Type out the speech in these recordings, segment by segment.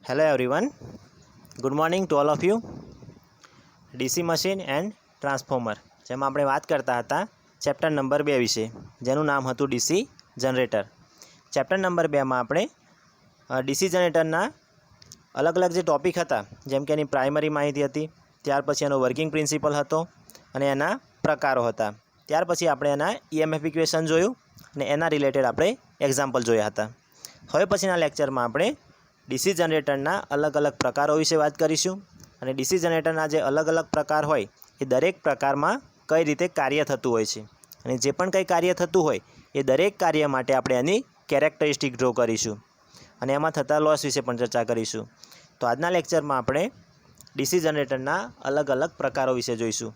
Hello everyone, good morning to all of you. DC machine and transformer જેમાં આપણે વાત કરતા હતા ચેપ્ટર નંબર 2 વિશે, જેનું નામ હતું DC જનરેટર. ચેપ્ટર નંબર 2માં આપણે DC જનરેટરના અલગ અલગ જે ટોપિક હતા, જેમ કે એની પ્રાઇમરી માહિતી હતી, ત્યાર પછી એનો વર્કિંગ પ્રિન્સિપલ હતો અને એના પ્રકારો હતા. ત્યાર પછી આપણે એના EMF ઇક્વેશન જોયું અને એના રિલેટેડ આપણે એક્ઝામ્પલ જોયા હતા. હવે પછીના લેક્ચરમાં આપણે DC જનરેટરના અલગ અલગ પ્રકારો વિશે વાત કરીશું અને DC જનરેટરના જે અલગ અલગ પ્રકાર હોય એ દરેક પ્રકારમાં કઈ રીતે કાર્ય થતું હોય છે અને જે પણ કંઈ કાર્ય થતું હોય એ દરેક કાર્ય માટે આપણે એની કેરેક્ટરિસ્ટિક ડ્રો કરીશું અને એમાં થતા લોસ વિશે પણ ચર્ચા કરીશું. તો આજના લેક્ચરમાં આપણે DC જનરેટરના અલગ અલગ પ્રકારો વિશે જોઈશું.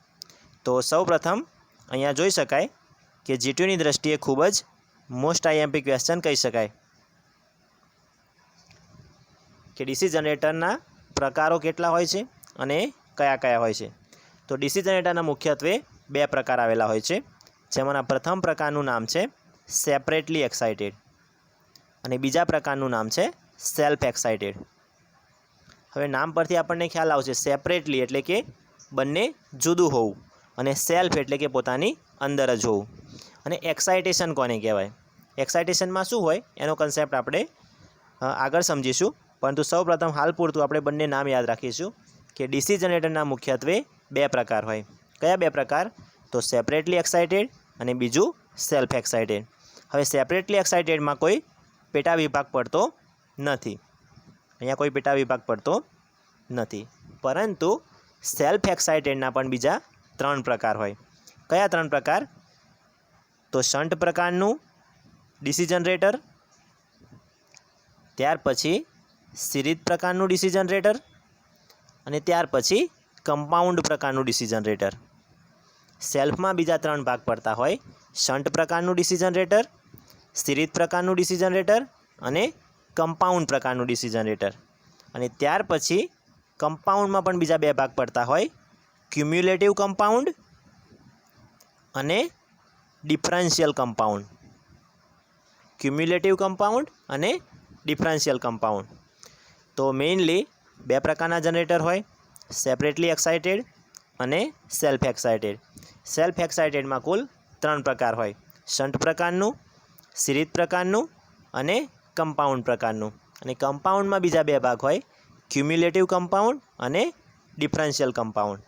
તો સૌપ્રથમ અહીંયા જોઈ શકાય કે G2ની દ્રષ્ટિએ ખૂબ જ મોસ્ટ IMP ક્વેશ્ચન કહી શકાય કે DC જનરેટરના પ્રકારો કેટલા હોય છે અને કયા કયા હોય છે. તો DC જનરેટરના મુખ્યત્વે બે પ્રકાર આવેલા હોય છે, જેમાંના પ્રથમ પ્રકારનું નામ છે સેપરેટલી એક્સાઇટેડ અને બીજા પ્રકારનું નામ છે સેલ્ફ એક્સાઇટેડ. હવે નામ પરથી આપણને ખ્યાલ આવશે, સેપરેટલી એટલે કે બંને જુદું હોવું અને સેલ્ફ એટલે કે પોતાની અંદર જ હોવું. અને એક્સાઇટેશન કોને કહેવાય, એક્સાઇટેશનમાં શું હોય એનો કન્સેપ્ટ આપણે આગળ સમજીશું, પરંતુ સૌપ્રથમ હાલ પૂરતું આપણે બંને નામ યાદ રાખીશું કે DC જનરેટરના મુખ્યત્વે બે પ્રકાર હોય. કયા બે પ્રકાર? તો સેપરેટલી એક્સાઇટેડ અને બીજું સેલ્ફ એક્સાઇટેડ. હવે સેપરેટલી એક્સાઇટેડમાં કોઈ પેટા વિભાગ પડતો નથી, અહીંયા કોઈ પેટા વિભાગ પડતો નથી, પરંતુ સેલ્ફ એક્સાઇટેડના પણ બીજા ત્રણ પ્રકાર હોય. કયા ત્રણ પ્રકાર? તો શન્ટ પ્રકારનું DC જનરેટર, ત્યાર પછી સિરીઝ પ્રકારનું DC જનરેટર અને ત્યાર પછી કમ્પાઉન્ડ પ્રકારનું DC જનરેટર. સેલ્ફમાં બીજા ત્રણ ભાગ પડતા હોય, શન્ટ પ્રકારનું DC જનરેટર, સિરીઝ પ્રકારનું DC જનરેટર અને કમ્પાઉન્ડ પ્રકારનું DC જનરેટર. અને ત્યાર પછી કમ્પાઉન્ડમાં પણ બીજા બે ભાગ પડતા હોય, ક્યુમ્યુલેટિવ કમ્પાઉન્ડ અને ડિફરન્શિયલ કમ્પાઉન્ડ. ક્યુમ્યુલેટિવ કમ્પાઉન્ડ અને ડિફરન્શિયલ કમ્પાઉન્ડ. તો મેઇનલી બે પ્રકારના જનરેટર હોય, સેપરેટલી એક્સાઇટેડ અને સેલ્ફ એક્સાઇટેડ. સેલ્ફ એક્સાઇટેડમાં કુલ ત્રણ પ્રકાર હોય, શન્ટ પ્રકારનું, સિરીઝ પ્રકારનું અને કમ્પાઉન્ડ પ્રકારનું. અને કમ્પાઉન્ડમાં બીજા બે ભાગ હોય, ક્યુમ્યુલેટિવ કમ્પાઉન્ડ અને ડિફરન્શિયલ કમ્પાઉન્ડ.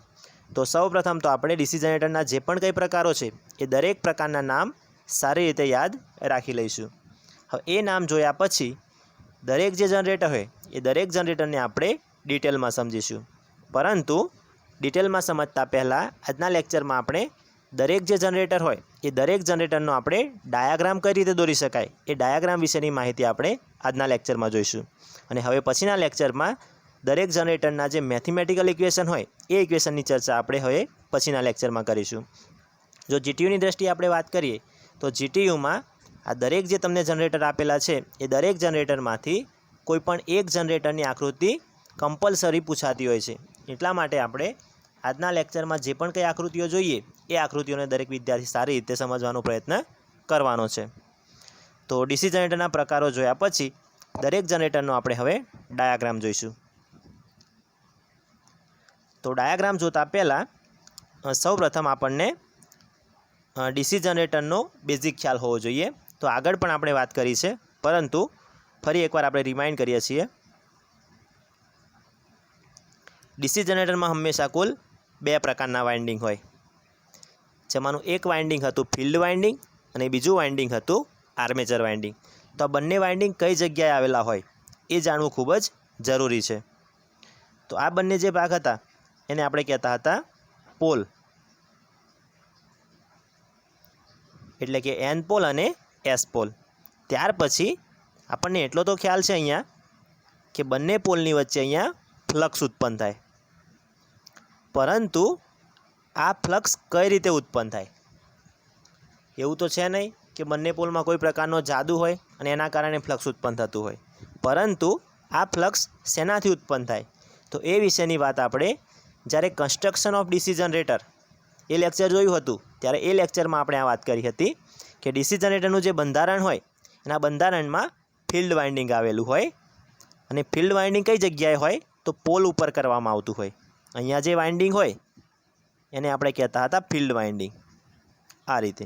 તો સૌપ્રથમ તો આપણે DC જનરેટરના જે પણ કંઈ પ્રકારો છે એ દરેક પ્રકારના નામ સારી રીતે યાદ રાખી લઈશું. હવે એ નામ જોયા પછી દરેક જે જનરેટર હોય એ દરેક જનરેટરને આપણે ડિટેલમાં સમજીશું, પરંતુ ડિટેલમાં સમજતા પહેલાં આજના લેક્ચરમાં આપણે દરેક જે જનરેટર હોય એ દરેક જનરેટરનો આપણે ડાયાગ્રામ કઈ રીતે દોરી શકાય એ ડાયાગ્રામ વિશેની માહિતી આપણે આજના લેક્ચરમાં જોઈશું. અને હવે પછીના લેક્ચરમાં દરેક જનરેટરના જે મેથેમેટિકલ ઇક્વેશન હોય એ ઇક્વેશનની ચર્ચા આપણે હવે પછીના લેક્ચરમાં કરીશું. જો GTUની દ્રષ્ટિએ આપણે વાત કરીએ તો GTUમાં આ દરેક જે તમને જનરેટર આપેલા છે એ દરેક જનરેટરમાંથી કોઈ પણ એક જનરેટરની આકૃતિ કમ્પલસરી પૂછાતી હોય છે. એટલા માટે આપણે આજના લેક્ચરમાં જે પણ કંઈ આકૃતિઓ જોઈએ એ આકૃતિઓને દરેક વિદ્યાર્થી સારી રીતે સમજવાનો પ્રયત્ન કરવાનો છે. તો DC જનરેટરના પ્રકારો જોયા પછી દરેક જનરેટરનો આપણે હવે ડાયાગ્રામ જોઈશું. તો ડાયાગ્રામ જોતા પહેલાં સૌપ્રથમ આપણને DC જનરેટરનો બેઝિક ખ્યાલ હોવો જોઈએ. તો આગળ પણ આપણે વાત કરી છે, પરંતુ ફરી એકવાર આપણે રિમાઇન્ડ કરીએ છીએ. DC જનરેટરમાં હંમેશા કુલ બે પ્રકારના વાઇન્ડિંગ હોય, જેમાંનું એક વાઇન્ડિંગ હતું ફિલ્ડ વાઇન્ડિંગ અને બીજું વાઇન્ડિંગ હતું આર્મેચર વાઇન્ડિંગ. તો આ બંને વાઇન્ડિંગ કઈ જગ્યાએ આવેલા હોય એ જાણવું ખૂબ જ જરૂરી છે. તો આ બંને જે ભાગ હતા એને આપણે કહેતા હતા પોલ, એટલે કે N પોલ અને S પોલ. ત્યાર પછી આપણને એટલો તો ખ્યાલ છે અહીંયા કે બંને પોલની વચ્ચે અહીંયા ફ્લક્સ ઉત્પન્ન થાય, પરંતુ આ ફ્લક્સ કઈ રીતે ઉત્પન્ન થાય એવું તો છે નહીં કે બંને પોલમાં કોઈ પ્રકારનો જાદુ હોય અને એના કારણે ફ્લક્સ ઉત્પન્ન થતું હોય, પરંતુ આ ફ્લક્સ શેનાથી ઉત્પન્ન થાય તો એ વિશેની વાત આપણે જ્યારે construction of DC generator A lecture જોયું હતું ત્યારે એ લેક્ચરમાં આપણે આ વાત કરી હતી કે DC જનરેટરનું જે બંધારણ હોય એના બંધારણમાં ફિલ્ડ વાઇન્ડિંગ આવેલું હોય અને ફિલ્ડ વાઇન્ડિંગ કઈ જગ્યાએ હોય તો પોલ ઉપર કરવામાં આવતું હોય. અહીંયા જે વાઇન્ડિંગ હોય એને આપણે કહેતા હતા ફિલ્ડ વાઇન્ડિંગ. આ રીતે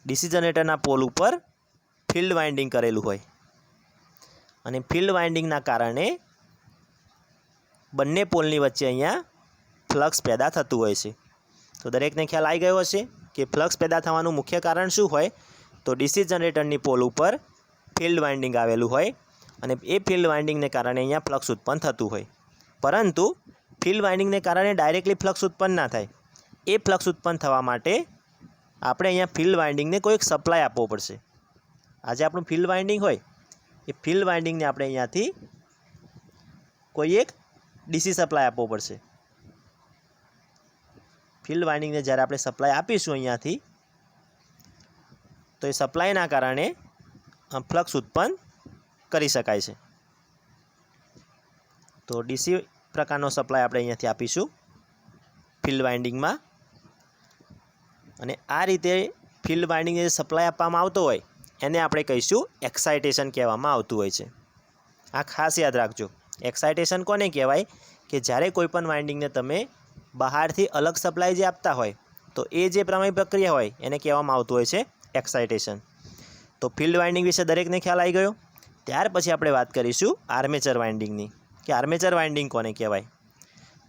ડીસી જનરેટરના પોલ ઉપર ફિલ્ડ વાઇન્ડિંગ કરેલું હોય અને ફિલ્ડ વાઇન્ડિંગના કારણે બંને પોલની વચ્ચે અહીંયા ફ્લક્સ પેદા થતું હોય છે. તો દરેકને ખ્યાલ આવી ગયો હશે કે ફ્લક્સ પેદા થવાનું મુખ્ય કારણ શું હોય તો ડીસી જનરેટરની પોલ ઉપર ફિલ્ડ વાઇન્ડિંગ આવેલું હોય અને એ ફિલ્ડ વાઇન્ડિંગને કારણે અહીંયા ફ્લક્સ ઉત્પન્ન થતું હોય. પરંતુ ફિલ્ડ વાઇન્ડિંગને કારણે ડાયરેક્ટલી ફ્લક્સ ઉત્પન્ન ના થાય. એ ફ્લક્સ ઉત્પન્ન થવા માટે આપણે અહીંયા ફિલ્ડ વાઇન્ડિંગને કોઈક સપ્લાય આપવો પડશે. આજે આપણું ફિલ્ડ વાઇન્ડિંગ હોય એ ફિલ્ડ વાઇન્ડિંગને આપણે અહીંયાથી કોઈ એક ડીસી સપ્લાય આપવો પડશે. ફિલ્ડ વાઇન્ડિંગને જ્યારે આપણે સપ્લાય આપીશું અહીંયાથી તો એ સપ્લાયના કારણે ફ્લક્સ ઉત્પન્ન કરી શકાય છે. તો ડીસી પ્રકારનો સપ્લાય આપણે અહીંયાથી આપીશું ફિલ્ડ વાઇન્ડિંગમાં અને આ રીતે ફિલ્ડ વાઇન્ડિંગને જે સપ્લાય આપવામાં આવતો હોય એને આપણે કહીશું એક્સાઇટેશન કહેવામાં આવતું હોય છે. આ ખાસ યાદ રાખજો. એક્સાઇટેશન કોને કહેવાય કે જ્યારે કોઈ પણ વાઇન્ડિંગને તમે બહારથી અલગ સપ્લાય જે આપતા હોય તો એ જે પ્રમેય પ્રક્રિયા હોય એને કહેવામાં આવતું હોય છે એક્સાઇટેશન. તો ફિલ્ડ વાઇન્ડિંગ વિશે દરેકને ખ્યાલ આવી ગયો. ત્યાર પછી આપણે વાત કરીશું આર્મેચર વાઇન્ડિંગની કે આર્મેચર વાઇન્ડિંગ કોને કહેવાય.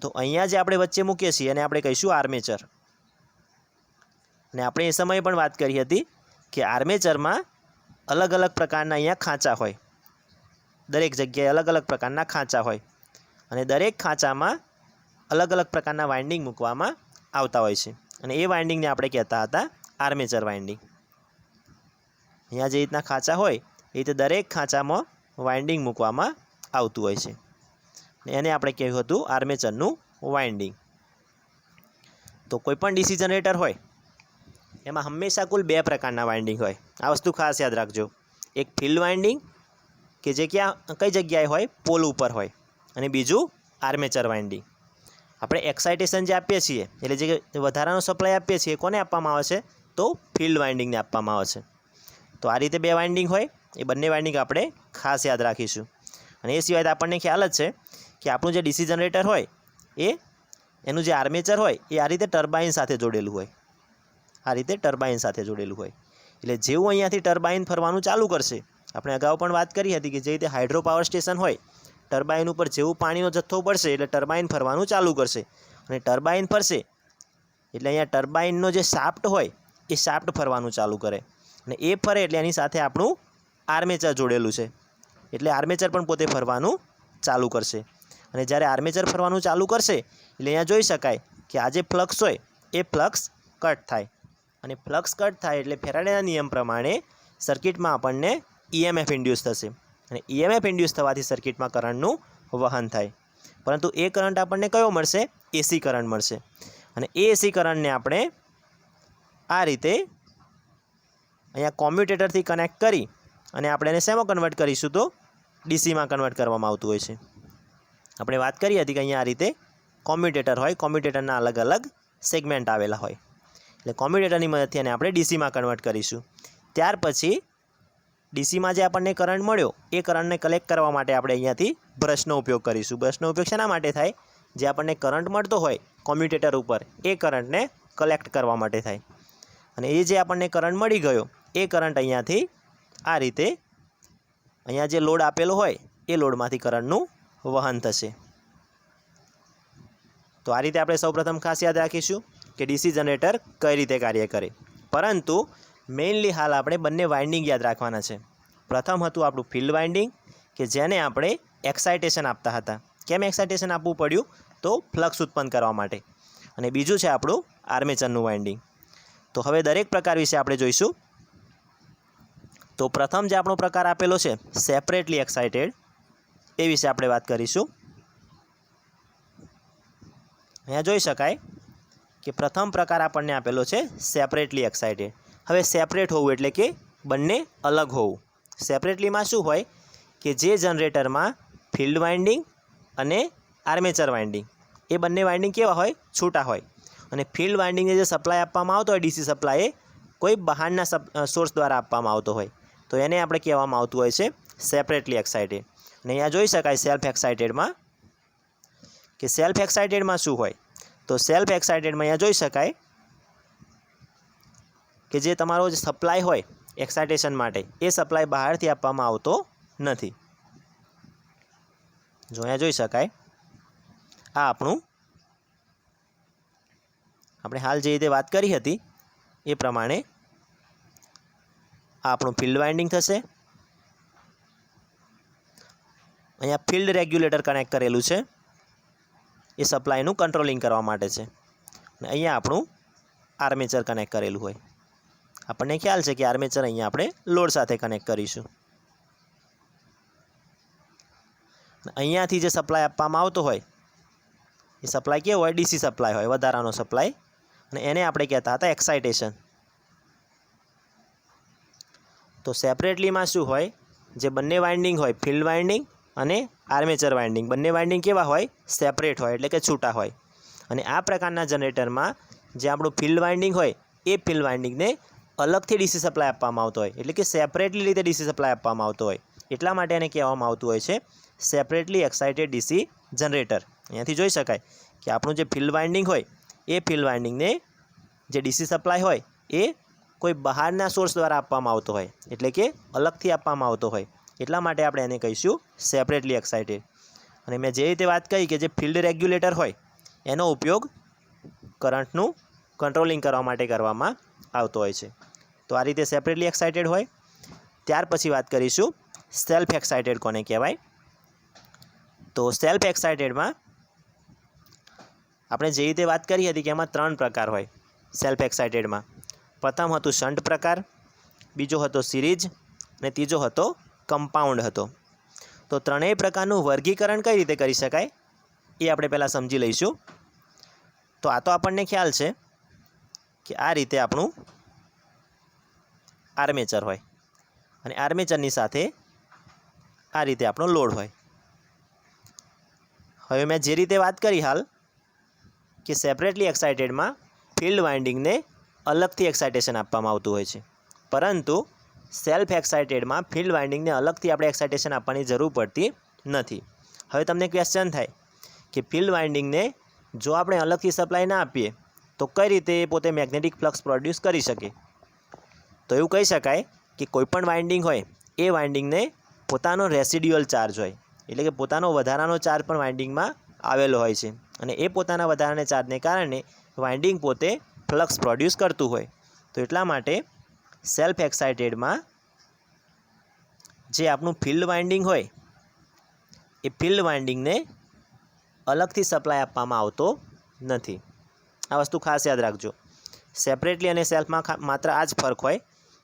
તો અહીંયા જે આપણે વચ્ચે મૂકીએ છીએ એને આપણે કહીશું આર્મેચર. અને આપણે એ સમયે પણ વાત કરી હતી કે આર્મેચરમાં અલગ અલગ પ્રકારના અહીંયા ખાંચા હોય. દરેક જગ્યાએ અલગ અલગ પ્રકારના ખાંચા હોય અને દરેક ખાંચામાં અલગ અલગ પ્રકારના વાઇન્ડિંગ મૂકવામાં આવતા હોય છે અને એ વાઇન્ડિંગને આપણે કહેતા હતા આર્મેચર વાઇન્ડિંગ. અહીંયા જે રીતના ખાંચા હોય એ રીતે દરેક ખાંચામાં વાઇન્ડિંગ મૂકવામાં આવતું હોય છે અને એને આપણે કહ્યું હતું આર્મેચરનું વાઇન્ડિંગ. તો કોઈપણ ડીસી જનરેટર હોય એમાં હંમેશા કુલ 2 પ્રકારના વાઇન્ડિંગ હોય. આ વસ્તુ ખાસ યાદ રાખજો. એક ફિલ્ડ વાઇન્ડિંગ કે જે કઈ જગ્યાએ હોય પોલ ઉપર હોય અને બીજું આર્મેચર વાઇન્ડિંગ. આપણે એક્સાઇટેશન જે આપીએ છીએ એટલે જે વધારાનો સપ્લાય આપીએ છીએ કોને આપવામાં આવે છે તો ફિલ્ડ વાઇન્ડિંગને આપવામાં આવે છે. તો આ રીતે 2 વાઇન્ડિંગ હોય. એ બંને વાઇન્ડિંગ આપણે ખાસ યાદ રાખીશું. અને એ સિવાય આપણને ખ્યાલ જ છે કે આપણું જે ડીસી જનરેટર હોય એનું જે આર્મેચર હોય એ આ રીતે ટર્બાઇન સાથે જોડેલું હોય. આ રીતે ટર્બાઇન સાથે જોડેલું હોય એટલે જેવું અહીંયાથી ટર્બાઇન ફરવાનું ચાલુ કરશે, આપણે અગાઉ પણ વાત કરી હતી કે જે રીતે હાઇડ્રો પાવર સ્ટેશન હોય ટર્બાઇન ઉપર જેવું પાણીનો જથ્થો પડશે એટલે ટર્બાઇન ફરવાનું ચાલુ કરશે અને ટર્બાઇન ફરશે એટલે અહીંયા ટર્બાઇનનો જે શાફ્ટ હોય એ શાફ્ટ ફરવાનું ચાલુ કરે અને એ ફરે એટલે એની સાથે આપણું આર્મેચર જોડેલું છે એટલે આર્મેચર પણ પોતે ફરવાનું ચાલુ કરશે અને જ્યારે આર્મેચર ફરવાનું ચાલુ કરશે એટલે અહીંયા જોઈ શકાય કે આ જે ફ્લક્સ હોય એ ફ્લક્સ કટ થાય અને ફ્લક્સ કટ થાય એટલે ફેરાડેના નિયમ પ્રમાણે સર્કિટમાં આપણને EMF ઇન્ડ્યુસ થશે અને EMF ઇન્ડ્યુસ થવાથી સર્કિટમાં કરંટનું વહન થાય. પરંતુ એ કરંટ આપણને કયો મળશે? એસી કરંટ મળશે અને એ એસી કરંટને આપણે આ રીતે અહીંયા કોમ્યુટેટરથી કનેક્ટ કરી અને આપણે એને શેમાં કન્વર્ટ કરીશું તો ડીસીમાં કન્વર્ટ કરવામાં આવતું હોય છે. આપણે વાત કરી હતી કે અહીંયા આ રીતે કોમ્યુટેટર હોય, કોમ્યુટેટરના અલગ અલગ સેગમેન્ટ આવેલા હોય એટલે કોમ્યુટેટરની મદદથી એને આપણે ડીસીમાં કન્વર્ટ કરીશું. ત્યાર પછી ડીસીમાં જે આપણને કરંટ મળ્યો એ કરંટને કલેક્ટ કરવા માટે આપણે અહીંયાથી બ્રશનો ઉપયોગ કરીશું. બ્રશનો ઉપયોગ શેના માટે થાય? જે આપણને કરંટ મળતો હોય કોમ્યુટેટર ઉપર એ કરંટને કલેક્ટ કરવા માટે થાય અને એ જે આપણને કરંટ મળી ગયો એ કરંટ અહીંયાથી આ રીતે અહીંયા જે લોડ આપેલો હોય એ લોડમાંથી કરંટનું વહન થશે. તો આ રીતે આપણે સૌપ્રથમ ખાસ યાદ રાખીશું કે ડીસી જનરેટર કઈ રીતે કાર્ય કરે. પરંતુ મેઇનલી હાલ આપણે બંને વાઇન્ડિંગ યાદ રાખવાના છે. પ્રથમ હતું આપણું ફિલ્ડ વાઇન્ડિંગ કે જેને આપણે એક્સાઇટેશન આપતા હતા. કેમ એક્સાઇટેશન આપવું પડ્યું? તો ફ્લક્સ ઉત્પન્ન કરવા માટે. અને બીજું છે આપણું આર્મેચરનું વાઇન્ડિંગ. તો હવે દરેક પ્રકાર વિશે આપણે જોઈશું. તો પ્રથમ જે આપણો પ્રકાર આપેલો છે સેપરેટલી એક્સાઇટેડ એ વિશે આપણે વાત કરીશું. અહીંયા જોઈ શકાય કે પ્રથમ પ્રકાર આપણને આપેલો છે સેપરેટલી એક્સાઇટેડ. હવે સેપરેટ હોવું એટલે કે બંને અલગ હોવું. સેપરેટલીમાં શું હોય કે જે જનરેટરમાં ફિલ્ડ વાઇન્ડિંગ અને આર્મેચર વાઇન્ડિંગ એ બંને વાઇન્ડિંગ કેવા હોય? છૂટા હોય અને ફિલ્ડ વાઇન્ડિંગને જે સપ્લાય આપવામાં આવતો હોય ડીસી સપ્લાય એ કોઈ બહારના સોર્સ દ્વારા આપવામાં આવતો હોય તો એને આપણે કહેવામાં આવતું હોય છે સેપરેટલી એક્સાઇટેડ. અને અહીંયા જોઈ શકાય સેલ્ફ એક્સાઇટેડમાં કે સેલ્ફ એક્સાઇટેડમાં શું હોય, તો સેલ્ફ એક્સાઇટેડમાં અહીંયા જોઈ શકાય કે જે તમારો જે સપ્લાય હોય એક્સાઇટેશન માટે એ સપ્લાય બહારથી આપવામાં આવતો નથી. જો અહીંયા જોઈ શકાય આ આપણે હાલ જે રીતે વાત કરી હતી એ પ્રમાણે આ આપણું ફિલ્ડ વાઇન્ડિંગ થશે. અહીંયા ફિલ્ડ રેગ્યુલેટર કનેક્ટ કરેલું છે, એ સપ્લાયનું કંટ્રોલિંગ કરવા માટે છે. અને અહીંયા આપણું આર્મેચર કનેક્ટ કરેલું હોય. આપણને ખ્યાલ છે કે આર્મેચર અહીંયા આપણે લોડ સાથે કનેક્ટ કરીશું. અહીંયાથી જે સપ્લાય આપવામાં આવતો હોય એ સપ્લાય કેવો હોય, ડીસી સપ્લાય હોય, વધારાનો સપ્લાય, અને એને આપણે કહેતા હતા એક્સાઇટેશન. તો સેપરેટલીમાં શું હોય, જે બંને વાઇન્ડિંગ હોય ફિલ્ડ વાઇન્ડિંગ અને આર્મેચર વાઇન્ડિંગ, બંને વાઇન્ડિંગ કેવા હોય, સેપરેટ હોય, એટલે કે છૂટા હોય. અને આ પ્રકારના જનરેટરમાં જે આપણું ફિલ્ડ વાઇન્ડિંગ હોય એ ફિલ્ડ વાઇન્ડિંગને અલગથી ડીસી સપ્લાય આપવામાં આવતો હોય, એટલે કે સેપરેટલી રીતે ડીસી સપ્લાય આપવામાં આવતો હોય. એટલા માટે એને કહેવામાં આવતું હોય છે સેપરેટલી એક્સાઇટેડ ડીસી જનરેટર. અહીંયાથી જોઈ શકાય કે આપણું જે ફિલ્ડ વાઇન્ડિંગ હોય એ ફિલ્ડ વાઇન્ડિંગને જે ડીસી સપ્લાય હોય એ કોઈ બહારના સોર્સ દ્વારા આપવામાં આવતો હોય, એટલે કે અલગથી આપવામાં આવતો હોય. એટલા માટે આપણે એને કહીશું સેપરેટલી એક્સાઇટેડ. અને મેં જે રીતે વાત કરી કે જે ફિલ્ડ રેગ્યુલેટર હોય એનો ઉપયોગ કરંટનું કંટ્રોલિંગ કરવા માટે કરવામાં આવતો હોય છે. તો આ રીતે સેપરેટલી એક્સાઇટેડ હોય. ત્યાર પછી વાત કરીશું સેલ્ફ એક્સાઇટેડ કોને કહેવાય. તો સેલ્ફ એક્સાઇટેડમાં આપણે જે રીતે વાત કરી હતી કે એમાં 3 પ્રકાર હોય સેલ્ફ એક્સાઇટેડમાં. પ્રથમ હતું શન્ટ પ્રકાર, બીજો હતો સિરીઝ અને ત્રીજો હતો કમ્પાઉન્ડ હતો. તો ત્રણેય પ્રકારનું વર્ગીકરણ કઈ રીતે કરી શકાય એ આપણે પહેલાં સમજી લઈશું. તો આ તો આપણને ખ્યાલ છે કે આ રીતે આપણું આર્મેચર હોય અને આર્મેચરની સાથે આ રીતે આપણો લોડ હોય. હવે મેં જે રીતે વાત કરી હાલ કે સેપરેટલી એક્સાઇટેડમાં ફિલ્ડ વાઇન્ડિંગને અલગથી એક્સાઇટેશન આપવામાં આવતું હોય છે, પરંતુ સેલ્ફ એક્સાઇટેડમાં ફિલ્ડ વાઇન્ડિંગને અલગથી આપણે એક્સાઇટેશન આપવાની જરૂર પડતી નથી. હવે તમને ક્વેશ્ચન થાય કે ફિલ્ડ વાઇન્ડિંગને જો આપણે અલગથી સપ્લાય ના આપીએ તો કઈ રીતે પોતે મેગ્નેટિક ફ્લક્સ પ્રોડ્યુસ કરી શકે. તો એવું કહી શકાય કે કોઈપણ વાઇન્ડિંગ હોય એ વાઇન્ડિંગને પોતાનો રેસિડ્યુઅલ ચાર્જ હોય, એટલે કે પોતાનો વધારાનો ચાર્જ પણ વાઇન્ડિંગમાં આવેલો હોય છે. અને એ પોતાના વધારાના ચાર્જને કારણે વાઇન્ડિંગ પોતે ફ્લક્સ પ્રોડ્યુસ કરતું હોય. તો એટલા માટે સેલ્ફ એક્સાઇટેડમાં જે આપણું ફિલ્ડ વાઇન્ડિંગ હોય એ ફિલ્ડ વાઇન્ડિંગને અલગથી સપ્લાય આપવામાં આવતો નથી. આ વસ્તુ ખાસ યાદ રાખજો. સેપરેટલી અને સેલ્ફમાં માત્ર આ જ ફરક હોય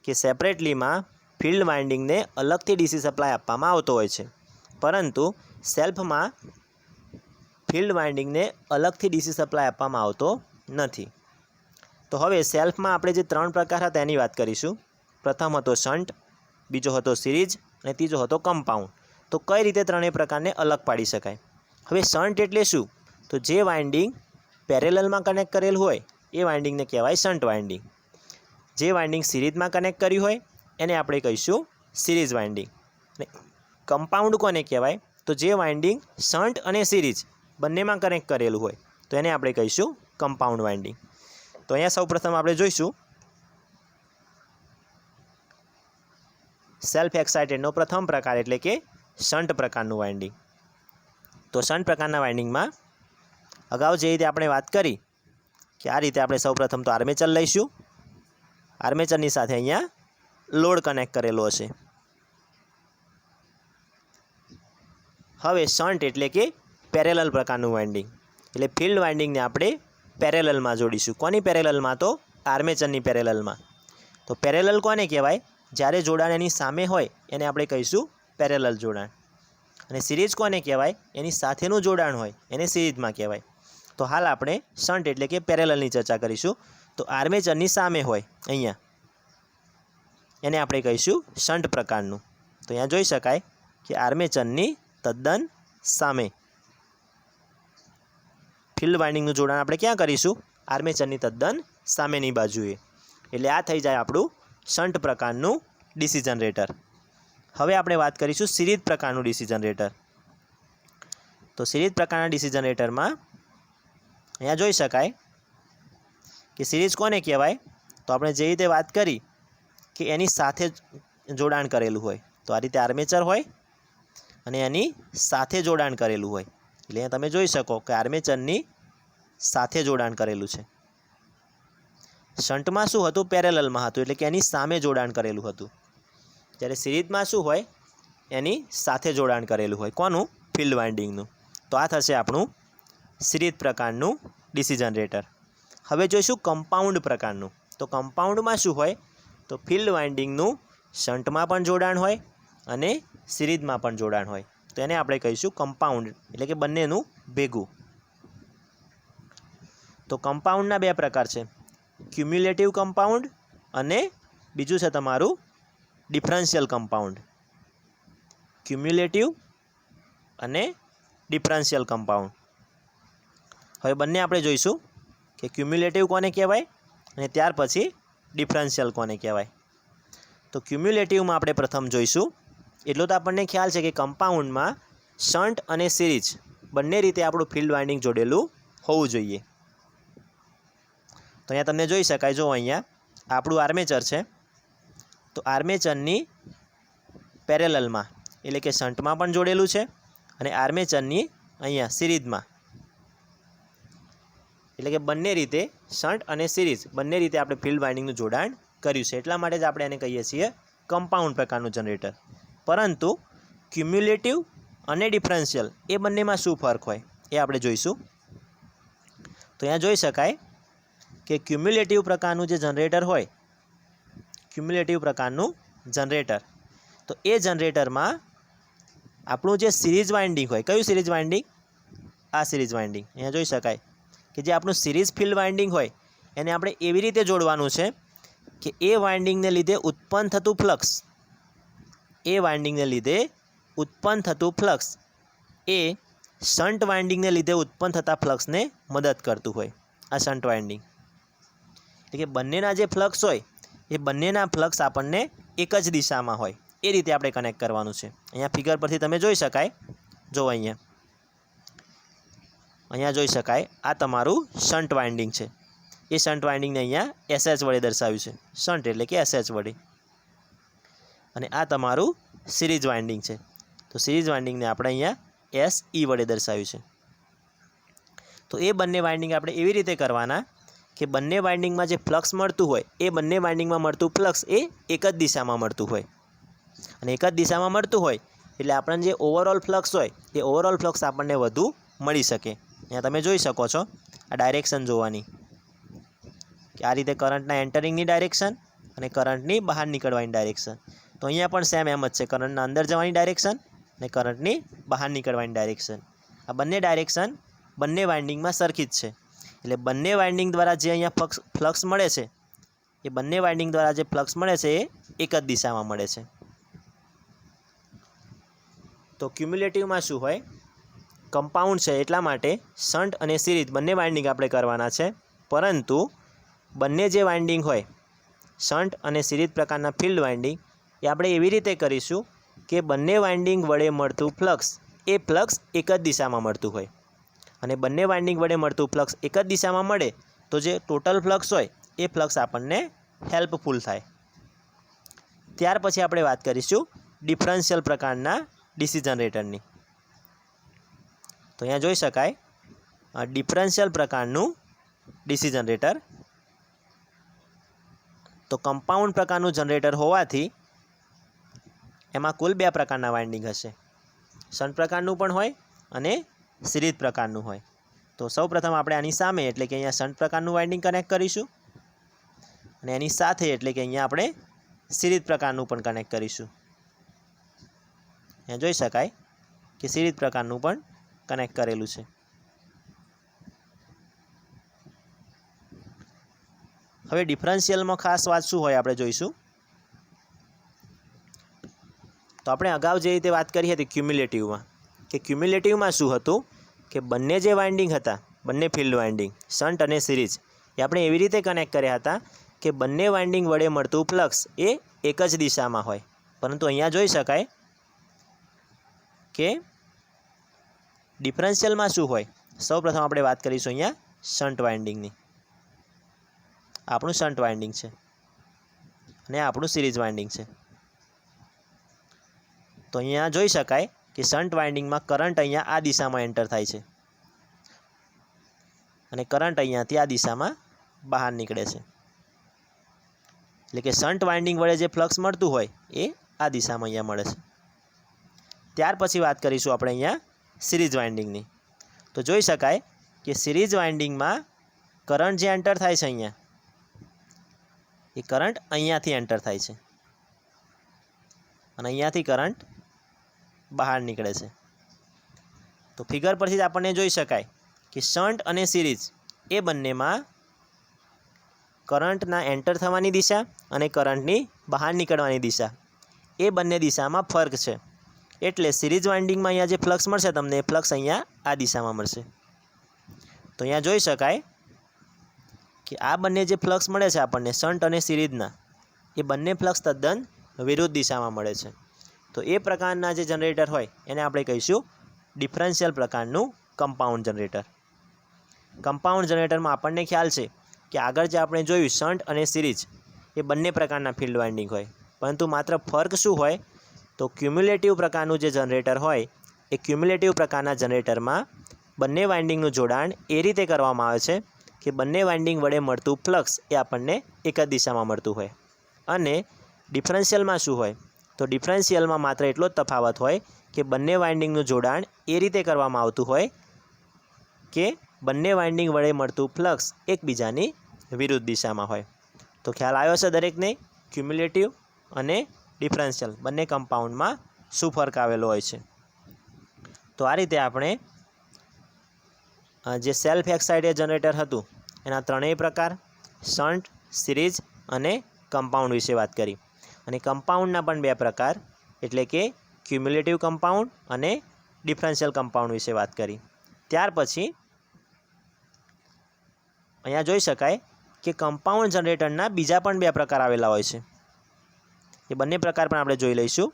કે સેપરેટલીમાં ફિલ્ડ વાઇન્ડિંગને અલગથી ડીસી સપ્લાય આપવામાં આવતો હોય છે, પરંતુ સેલ્ફમાં ફિલ્ડ વાઇન્ડિંગને અલગથી ડીસી સપ્લાય આપવામાં આવતો નથી. તો હવે સેલ્ફમાં આપણે જે 3 પ્રકાર હતા એની વાત કરીશું. પ્રથમ હતો શન્ટ, બીજો હતો સિરીઝ અને ત્રીજો હતો કમ્પાઉન્ડ. તો કઈ રીતે ત્રણેય પ્રકારને અલગ પાડી શકાય. હવે શન્ટ એટલે શું, તો જે વાઇન્ડિંગ પેરેલલમાં કનેક્ટ કરેલ હોય એ વાઇન્ડિંગને કહેવાય શન્ટ વાઇન્ડિંગ. જે વાઇન્ડિંગ સિરીઝમાં કનેક્ટ કર્યું હોય એને આપણે કહીશું સિરીઝ વાઇન્ડિંગ. અને કમ્પાઉન્ડ કોને કહેવાય, તો જે વાઇન્ડિંગ શન્ટ અને સિરીઝ બંનેમાં કનેક્ટ કરેલું હોય તો એને આપણે કહીશું કમ્પાઉન્ડ વાઇન્ડિંગ. તો અહીંયા સૌપ્રથમ આપણે જોઈશું સેલ્ફ એક્સાઇટેડનો પ્રથમ પ્રકાર એટલે કે શન્ટ પ્રકારનું વાઇન્ડિંગ. તો શન્ટ પ્રકારના વાઇન્ડિંગમાં અગાઉ જે રીતે આપણે વાત કરી કે આ રીતે આપણે સૌપ્રથમ તો આર્મેચર લઈશું. આર્મેચરની સાથે અહીંયા લોડ કનેક્ટ કરેલો હશે. હવે શન્ટ એટલે કે પેરેલલ પ્રકારનું વાઇન્ડિંગ, એટલે ફિલ્ડ વાઇન્ડિંગને આપણે પેરેલલમાં જોડીશું. કોની પેરેલલમાં, તો આર્મેચરની પેરેલલમાં. તો પેરેલલ કોને કહેવાય, જ્યારે જોડાણ એની સામે હોય એને આપણે કહીશું પેરેલલ જોડાણ. અને સિરીઝ કોને કહેવાય, એની સાથેનું જોડાણ હોય એને સિરીઝમાં કહેવાય. તો હાલ આપણે શન્ટ એટલે કે પેરેલલની ચર્ચા કરીશું. તો આર્મેચરની સામે હોય અહીંયા એને આપણે કહીશું શન્ટ પ્રકારનું. તો અહીંયા જોઈ શકાય કે આર્મેચરની તદ્દન સામે ફિલ્ડ વાઇન્ડિંગનું જોડાણ આપણે ક્યાં કરીશું, આર્મેચરની તદ્દન સામેની બાજુએ. એટલે આ થઈ જાય આપણું શન્ટ પ્રકારનું ડીસી જનરેટર. હવે આપણે વાત કરીશું સિરીઝ પ્રકારનું ડીસી જનરેટર. તો સિરીઝ પ્રકારના ડીસી જનરેટરમાં અહીંયા જોઈ શકાય કે સિરીઝ કોને કહેવાય? તો આપણે જે રીતે વાત કરી કે એની સાથે જોડાણ કરેલું હોય, તો આ રીતે આર્મેચર હોય અને એની સાથે જોડાણ કરેલું હોય. એટલે અહીંયા તમે જોઈ શકો કે આર્મેચરની સાથે જોડાણ કરેલું છે. શન્ટમાં શું હતું? પેરેલલમાં હતું, એટલે કે એની સામે જોડાણ કરેલું હતું. જ્યારે સિરીઝમાં શું હોય? એની સાથે જોડાણ કરેલું હોય. કોનું? ફિલ્ડ વાઇન્ડિંગનું. તો આ થશે આપણું સિરીઝ પ્રકારનું ડીસી જનરેટર. હવે જોઈશું કમ્પાઉન્ડ પ્રકારનું. તો કમ્પાઉન્ડમાં શું હોય? તો ફિલ્ડ વાઇન્ડિંગનું શન્ટમાં પણ જોડાણ હોય અને સિરીઝમાં પણ જોડાણ હોય. તો એને આપણે કહીશું કમ્પાઉન્ડ, એટલે કે બંનેનું ભેગું. તો કમ્પાઉન્ડના બે પ્રકાર છે, ક્યુમ્યુલેટિવ કમ્પાઉન્ડ અને બીજું છે તમારું ડિફરન્શિયલ કમ્પાઉન્ડ. ક્યુમ્યુલેટિવ અને ડિફરન્શિયલ કમ્પાઉન્ડ. હવે બંને આપણે જોઈશું કે ક્યુમ્યુલેટિવ કોને કહેવાય અને ત્યાર પછી ડિફરન્શિયલ કોને કહેવાય. તો ક્યુમ્યુલેટિવમાં આપણે પ્રથમ જોઈશું. એટલો તો આપણને ખ્યાલ છે કે કમ્પાઉન્ડમાં શન્ટ અને સિરીઝ બંને રીતે આપણું ફિલ્ડ વાઇન્ડિંગ જોડેલું હોવું જોઈએ. તો અહીંયા તમને જોઈ શકાય, જો અહીંયા આપણું આર્મેચર છે, તો આર્મેચરની પેરેલલમાં એટલે કે શન્ટમાં પણ જોડેલું છે અને આર્મેચરની અહીંયા સિરીઝમાં, એટલે કે બંને રીતે શન્ટ અને સિરીઝ બંને રીતે આપણે ફિલ્ડ વાઇન્ડિંગનું જોડાણ કર્યું છે. એટલા માટે જ આપણે એને કહીએ છીએ કમ્પાઉન્ડ પ્રકારનું જનરેટર. પરંતુ ક્યુમ્યુલેટિવ અને ડિફરન્શિયલ એ બંનેમાં શું ફરક હોય એ આપણે જોઈશું. તો અહીંયા જોઈ શકાય કે ક્યુમ્યુલેટિવ પ્રકારનું જે જનરેટર હોય, ક્યુમ્યુલેટિવ પ્રકારનું જનરેટર, તો એ જનરેટરમાં આપણું જે સિરીઝ વાઇન્ડિંગ હોય, કયું સિરીઝ વાઇન્ડિંગ? આ સિરીઝ વાઇન્ડિંગ. અહીંયા જોઈ શકાય કે જે આપણું સિરીઝ ફિલ્ડ વાઇન્ડિંગ હોય એને આપણે એવી રીતે જોડવાનું છે કે એ વાઇન્ડિંગને લીધે ઉત્પન્ન થતું ફ્લક્સ, એ વાઇન્ડિંગને લીધે ઉત્પન્ન થતું ફ્લક્સ એ શન્ટ વાઇન્ડિંગને લીધે ઉત્પન્ન થતા ફ્લક્સને મદદ કરતું હોય. આ શન્ટ વાઇન્ડિંગ એટલે કે બંનેના જે ફ્લક્સ હોય એ બંનેના ફ્લક્સ આપણને એક જ દિશામાં હોય એ રીતે આપણે કનેક્ટ કરવાનું છે. અહીંયા ફિગર પરથી તમે જોઈ શકાય, જો અહીંયા જોઈ શકાય આ તમારું શન્ટ વાઇન્ડિંગ છે. એ શન્ટ વાઇન્ડિંગને અહીંયા એસએચ વડે દર્શાવ્યું છે, શન્ટ એટલે કે એસએચ વડે. અને આ તમારું સિરીઝ વાઇન્ડિંગ છે, તો સિરીઝ વાઇન્ડિંગને આપણે અહીંયા એસઈ વડે દર્શાવ્યું છે. તો એ બંને વાઇન્ડિંગ આપણે એવી રીતે કરવાના કે બંને વાઇન્ડિંગમાં જે ફ્લક્સ મળતું હોય એ બંને વાઇન્ડિંગમાં મળતું ફ્લક્સ એ એક જ દિશામાં મળતું હોય. અને એક જ દિશામાં મળતું હોય એટલે આપણને જે ઓવરઓલ ફ્લક્સ હોય એ ઓવરઓલ ફ્લક્સ આપણને વધુ મળી શકે. અહીંયા તમે જોઈ શકો છો આ ડાયરેક્શન જોવાની કે આ રીતે કરંટના એન્ટરિંગની ડાયરેક્શન અને કરંટની બહાર નીકળવાની ડાયરેક્શન. તો અહીંયા પણ સેમ એમ જ છે, કરંટના અંદર જવાની ડાયરેક્શન અને કરંટની બહાર નીકળવાની ડાયરેક્શન. આ બંને ડાયરેક્શન બંને વાઇન્ડિંગમાં સરખી જ છે. એટલે બંને વાઇન્ડિંગ દ્વારા જે અહીંયા ફ્લક્સ મળે છે એ બંને વાઇન્ડિંગ દ્વારા જે ફ્લક્સ મળે છે એ એક જ દિશામાં મળે છે. તો ક્યુમ્યુલેટિવમાં શું હોય? કમ્પાઉન્ડ છે એટલા માટે શન્ટ અને સિરીઝ બંને વાઇન્ડિંગ આપણે કરવાના છે, પરંતુ બંને જે વાઇન્ડિંગ હોય શન્ટ અને સિરીઝ પ્રકારના ફિલ્ડ વાઇન્ડિંગ એ આપણે એવી રીતે કરીશું કે બંને વાઇન્ડિંગ વડે મળતું ફ્લક્સ એ ફ્લક્સ એક જ દિશામાં મળતું હોય. અને બંને વાઇન્ડિંગ વડે મળતું ફ્લક્સ એક જ દિશામાં મળે તો જે ટોટલ ફ્લક્સ હોય એ ફ્લક્સ આપણને હેલ્પફુલ થાય. ત્યાર પછી આપણે વાત કરીશું ડિફરન્શિયલ પ્રકારના ડીસી જનરેટરની. તો અહીંયા જોઈ શકાય ડિફરન્શિયલ પ્રકારનું ડીસી જનરેટર. તો કમ્પાઉન્ડ પ્રકારનું જનરેટર હોવાથી એમાં કુલ બે પ્રકારના વાઇન્ડિંગ હશે, શન્ટ પ્રકારનું પણ હોય અને સિરીઝ પ્રકારનું હોય. તો સૌપ્રથમ આપણે આની સામે એટલે કે અહીંયા શન્ટ પ્રકારનું વાઇન્ડિંગ કનેક્ટ કરીશું અને એની સાથે એટલે કે અહીંયા આપણે સિરીઝ પ્રકારનું પણ કનેક્ટ કરીશું. અહીંયા જોઈ શકાય કે સિરીઝ પ્રકારનું પણ કનેક્ટ કરેલું છે. હવે ડિફરન્શિયલમાં ખાસ વાત શું હોય આપણે જોઈશું. તો આપણે અગાઉ જે રીતે વાત કરી હતી ક્યુમ્યુલેટિવમાં, કે ક્યુમ્યુલેટિવમાં શું હતું કે બંને જે વાઇન્ડિંગ હતા, બંને ફિલ્ડ વાઇન્ડિંગ શન્ટ અને સિરીઝ એ આપણે એવી રીતે કનેક્ટ કર્યા હતા કે બંને વાઇન્ડિંગ વડે મળતું ફ્લક્સ એ એક જ દિશામાં હોય. પરંતુ અહીંયા જોઈ શકાય કે ડિફરન્શિયલમાં શું હોય. સૌપ્રથમ આપણે વાત કરીશું અહીંયા શન્ટ વાઇન્ડિંગની. આપણું શન્ટ વાઇન્ડિંગ છે અને આપણું સિરીઝ વાઇન્ડિંગ છે. તો અહીંયા જોઈ શકાય કે શન્ટ વાઇન્ડિંગમાં કરંટ અહીંયા આ દિશામાં એન્ટર થાય છે અને કરંટ અહીંયાથી આ દિશામાં બહાર નીકળે છે. એટલે કે શન્ટ વાઇન્ડિંગ વડે જે ફ્લક્સ મળતું હોય એ આ દિશામાં અહીંયા મળે છે. ત્યાર પછી વાત કરીશું આપણે અહીંયા સિરીઝ વાઇન્ડિંગની. તો જોઈ શકાય કે સિરીઝ વાઇન્ડિંગમાં કરંટ જે એન્ટર થાય છે અહીંયા, એ કરંટ અહીંયાથી એન્ટર થાય છે અને અહીંયાથી કરંટ બહાર નીકળે છે. તો ફિગર પરથી જ આપણને જોઈ શકાય કે શન્ટ અને સિરીઝ એ બંનેમાં કરંટના એન્ટર થવાની દિશા અને કરંટની બહાર નીકળવાની દિશા એ બંને દિશામાં ફર્ક છે. એટલે સિરીઝ વાઇન્ડિંગમાં અહીંયા જે ફ્લક્સ મળશે તમને, એ ફ્લક્સ અહીંયા આ દિશામાં મળશે. તો અહીંયા જોઈ શકાય કે આ બંને જે ફ્લક્સ મળે છે આપણને શન્ટ અને સિરીઝના, એ બંને ફ્લક્સ તદ્દન વિરુદ્ધ દિશામાં મળે છે. તો એ પ્રકારના જે જનરેટર હોય એને આપણે કહીશું ડિફરન્શિયલ પ્રકારનું કમ્પાઉન્ડ જનરેટર. કમ્પાઉન્ડ જનરેટરમાં આપણને ખ્યાલ છે કે આગળ જે આપણે જોયું શન્ટ અને સિરીઝ એ બંને પ્રકારના ફિલ્ડ વાઇન્ડિંગ હોય, પરંતુ માત્ર ફર્ક શું હોય તો ક્યુમ્યુલેટિવ પ્રકારનું જે જનરેટર હોય એ ક્યુમ્યુલેટિવ પ્રકારના જનરેટરમાં બંને વાઇન્ડિંગનું જોડાણ એ રીતે કરવામાં આવે છે કે બંને વાઇન્ડિંગ વડે મળતું ફ્લક્સ એ આપણને એક જ દિશામાં મળતું હોય. અને ડિફરન્શિયલમાં શું હોય તો ડિફરન્શિયલમાં માત્ર એટલો જ તફાવત હોય કે બંને વાઇન્ડિંગનું જોડાણ એ રીતે કરવામાં આવતું હોય કે બંને વાઇન્ડિંગ વડે મળતું ફ્લક્સ એકબીજાની વિરુદ્ધ દિશામાં હોય. તો ખ્યાલ આવ્યો છે દરેકને ક્યુમ્યુલેટિવ અને ડિફરન્શિયલ બંને કમ્પાઉન્ડમાં શું ફરક આવેલો હોય છે. તો આ રીતે આપણે જે સેલ્ફ એક્સાઇટેડ જનરેટર હતું એના ત્રણેય પ્રકાર શન્ટ, સિરીઝ અને કમ્પાઉન્ડ વિશે વાત કરી. અને કમ્પાઉન્ડના પણ બે પ્રકાર એટલે કે ક્યુમ્યુલેટિવ કમ્પાઉન્ડ અને ડિફરન્શિયલ કમ્પાઉન્ડ વિશે વાત કરી. ત્યાર પછી અહીંયા જોઈ શકાય કે કમ્પાઉન્ડ જનરેટરના બીજા પણ બે પ્રકાર આવેલા હોય છે. એ બંને પ્રકાર પણ આપણે જોઈ લઈશું.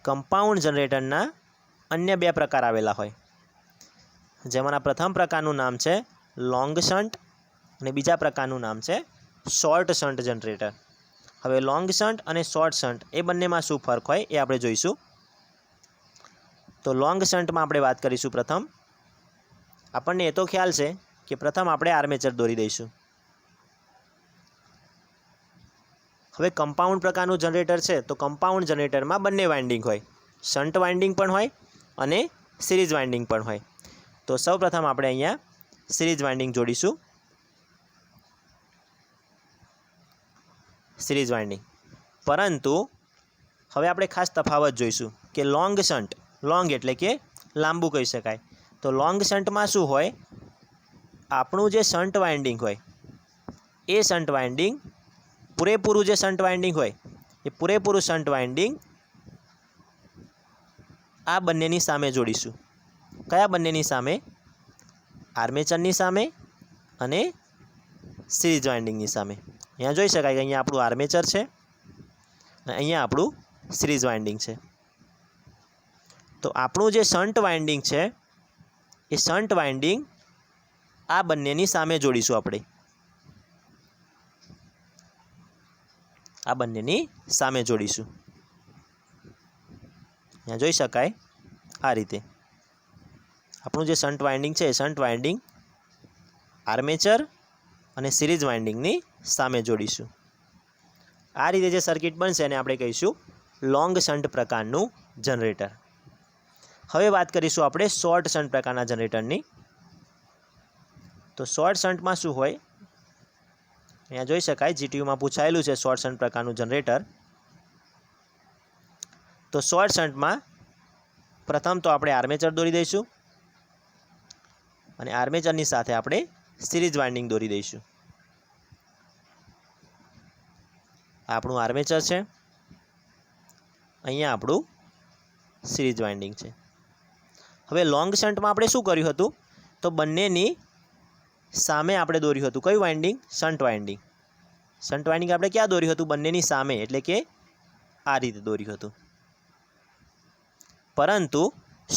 કમ્પાઉન્ડ જનરેટરના અન્ય બે પ્રકાર આવેલા હોય, જેમાંના પ્રથમ પ્રકારનું નામ છે લોંગ શન્ટ અને બીજા પ્રકારનું નામ છે શોર્ટ શન્ટ જનરેટર. હવે લોંગ શન્ટ અને શોર્ટ શન્ટ એ બંનેમાં શું ફરક હોય એ આપણે જોઈશું. તો લોંગ શન્ટમાં આપણે વાત કરીશું. પ્રથમ આપણને એ તો ખ્યાલ છે કે પ્રથમ આપણે આર્મેચર દોરી દઈશું. હવે કમ્પાઉન્ડ પ્રકારનું જનરેટર છે તો કમ્પાઉન્ડ જનરેટરમાં બંને વાઇન્ડિંગ હોય, શન્ટ વાઇન્ડિંગ પણ હોય અને સિરીઝ વાઇન્ડિંગ પણ હોય. તો સૌપ્રથમ આપણે અહીંયા સિરીઝ વાઇન્ડિંગ જોડીશું. Series winding. પરંતુ હવે આપણે ખાસ તફાવત જોઈશું કે લોંગ શન્ટ, લોંગ એટલે કે લાંબુ કહી શકાય. તો લોંગ શન્ટમાં શું હોય, આપણું જે શન્ટ વાઇન્ડિંગ હોય એ શન્ટ વાઇન્ડિંગ પૂરેપૂરું જે શન્ટ વાઇન્ડિંગ હોય એ પૂરેપૂરું શન્ટ વાઇન્ડિંગ આ બંનેની સામે જોડીશું. કયા બંનેની સામે? આર્મેચરની સામે અને સિરીઝ વાઇન્ડિંગની સામે. અહીંયા જોઈ શકાય કે અહીંયા આપણું આર્મેચર છે અને અહીંયા આપણું સિરીઝ વાઇન્ડિંગ છે. તો આપણું જે શન્ટ વાઇન્ડિંગ છે એ શન્ટ વાઇન્ડિંગ આ બંનેની સામે જોડીશું આપણે. આ બંનેની સામે જોડીશું. અહીંયા જોઈ શકાય આ રીતે આપણું જે શન્ટ વાઇન્ડિંગ છે એ શન્ટ વાઇન્ડિંગ આર્મેચર અને સિરીઝ વાઇન્ડિંગની સામે જોડીશું. આ રીતે જે સર્કિટ બનશે એને આપણે કહીશું લોંગ શન્ટ પ્રકારનું જનરેટર. હવે વાત કરીશું આપણે શોર્ટ શન્ટ પ્રકારના જનરેટરની. તો શોર્ટ શન્ટમાં શું હોય, અહીંયા જોઈ શકાય જીટીયુમાં પૂછાયેલું છે શોર્ટ શન્ટ પ્રકારનું જનરેટર. તો શોર્ટ શન્ટમાં પ્રથમ તો આપણે આર્મેચર દોરી દઈશું અને આર્મેચરની સાથે આપણે સિરીઝ વાઇન્ડિંગ દોરી દઈશું. આપણું આર્મેચર છે, અહીંયા આપણું સિરીઝ વાઇન્ડિંગ છે. હવે લોંગ શન્ટમાં આપણે શું કર્યું હતું તો બંનેની સામે આપણે દોર્યું હતું કયું winding? Shunt winding. Shunt winding આપણે ક્યાં દોર્યું હતું? બંનેની સામે, એટલે કે આ રીતે દોર્યું હતું. પરંતુ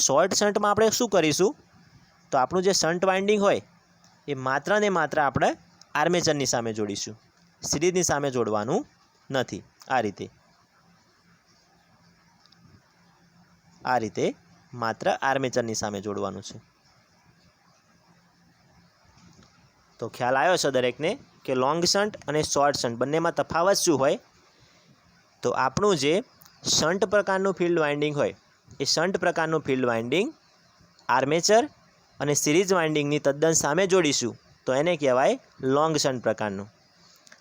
શોર્ટ શન્ટમાં આપણે શું કરીશું? તો આપણું જે શન્ટ વાઇન્ડિંગ હોય એ માત્ર ને માત્ર આપણે આર્મેચરની સામે જોડીશું, સિરીઝની સામે જોડવાનું નથી. આ રીતે માત્ર આર્મેચરની સામે જોડવાનું છે. તો ખ્યાલ આવ્યો છે દરેકને કે લોંગ શન્ટ અને શોર્ટ શન્ટ બંનેમાં તફાવત શું હોય? તો આપણું જે શન્ટ પ્રકારનું ફિલ્ડ વાઇન્ડિંગ હોય એ શન્ટ પ્રકારનું ફિલ્ડ વાઇન્ડિંગ આર્મેચર અને સિરીઝ વાઇન્ડિંગની તદ્દન સામે જોડીશું તો એને કહેવાય લોંગ શન્ટ પ્રકારનું.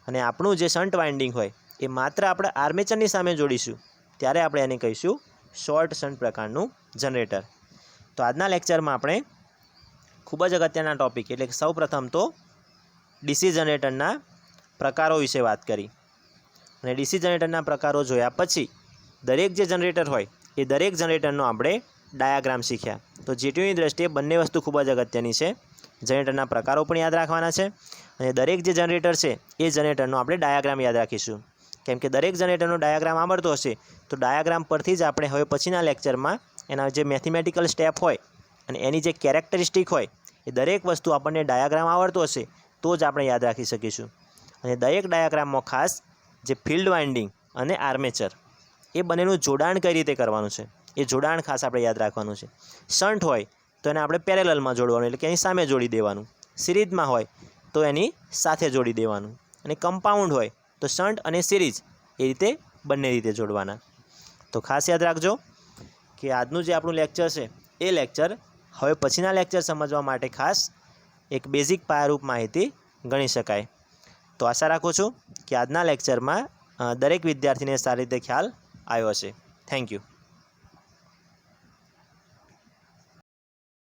અને આપણું જે શન્ટ વાઇન્ડિંગ હોય એ માત્ર આપણે આર્મેચરની સામે જોડીશું ત્યારે આપણે એને કહીશું શોર્ટ શન્ટ પ્રકારનું જનરેટર. તો આજના લેક્ચરમાં આપણે ખૂબ જ અગત્યના ટૉપિક એટલે કે સૌપ્રથમ તો ડીસી જનરેટરના પ્રકારો વિશે વાત કરી. અને ડીસી જનરેટરના પ્રકારો જોયા પછી દરેક જે જનરેટર હોય એ દરેક જનરેટરનો આપણે ડાયાગ્રામ શીખ્યા. તો GTUની દ્રષ્ટિએ બંને વસ્તુ ખૂબ જ અગત્યની છે. જનરેટરના પ્રકારો પણ યાદ રાખવાના છે અને દરેક જે જનરેટર છે એ જનરેટરનો આપણે ડાયાગ્રામ યાદ રાખીશું. કેમ કે દરેક જનરેટરનો ડાયાગ્રામ આવડતો હશે તો ડાયાગ્રામ પરથી જ આપણે હવે પછીના લેક્ચરમાં એના જે મેથેમેટિકલ સ્ટેપ હોય અને એની જે કેરેક્ટરિસ્ટિક હોય એ દરેક વસ્તુ આપણને ડાયાગ્રામ આવડતો હશે તો જ આપણે યાદ રાખી શકીશું. અને દરેક ડાયાગ્રામમાં ખાસ જે ફિલ્ડ વાઇન્ડિંગ અને આર્મેચર એ બંનેનું જોડાણ કઈ રીતે કરવાનું છે એ જોડાણ ખાસ આપણે યાદ રાખવાનું છે. શન્ટ હોય તો એને આપણે પેરેલલમાં જોડવાનું એટલે કે એની સામે જોડી દેવાનું. સિરીઝમાં હોય તો એની સાથે જોડી દેવાનું. અને કમ્પાઉન્ડ હોય તો શન્ટ અને સિરીઝ એ રીતે બંને રીતે જોડવાના. તો ખાસ યાદ રાખજો કે આજનું જે આપણું લેક્ચર છે એ લેક્ચર હવે પછીના લેક્ચર સમજવા માટે ખાસ એક બેઝિક પાયારૂપ માહિતી ગણી શકાય. તો આશા રાખું છું કે આજના લેક્ચરમાં દરેક વિદ્યાર્થીને સારી રીતે ખ્યાલ આવ્યો હશે. Thank you.